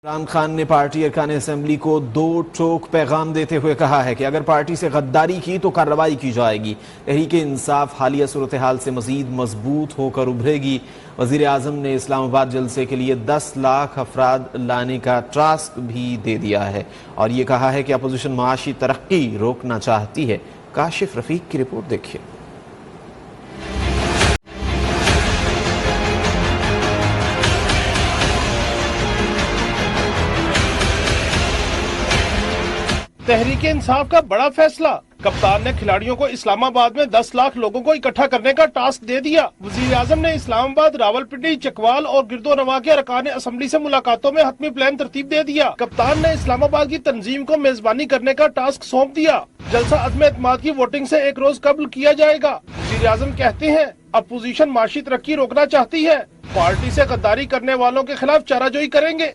عمران خان نے پارٹی ارکان اسمبلی کو دو ٹوک پیغام دیتے ہوئے کہا ہے کہ اگر پارٹی سے غداری کی تو کارروائی کی جائے گی۔ تحریک انصاف حالیہ صورتحال سے مزید مضبوط ہو کر ابھرے گی۔ وزیر اعظم نے اسلام آباد جلسے کے لیے 10 لاکھ افراد لانے کا ٹاسک بھی دے دیا ہے اور یہ کہا ہے کہ اپوزیشن معاشی ترقی روکنا چاہتی ہے۔ کاشف رفیق کی رپورٹ دیکھیے۔ تحریک انصاف کا بڑا فیصلہ، کپتان نے کھلاڑیوں کو اسلام آباد میں 10 لاکھ لوگوں کو اکٹھا کرنے کا ٹاسک دے دیا۔ وزیر اعظم نے اسلام آباد، راولپنڈی، چکوال اور گرد و نواح کے ارکان اسمبلی سے ملاقاتوں میں حتمی پلان ترتیب دے دیا۔ کپتان نے اسلام آباد کی تنظیم کو میزبانی کرنے کا ٹاسک سونپ دیا۔ جلسہ عدم اعتماد کی ووٹنگ سے 1 روز قبل کیا جائے گا۔ وزیر اعظم کہتے ہیں اپوزیشن معاشی ترقی روکنا چاہتی ہے، پارٹی سے غداری کرنے والوں کے خلاف چارہ جوئی کریں گے۔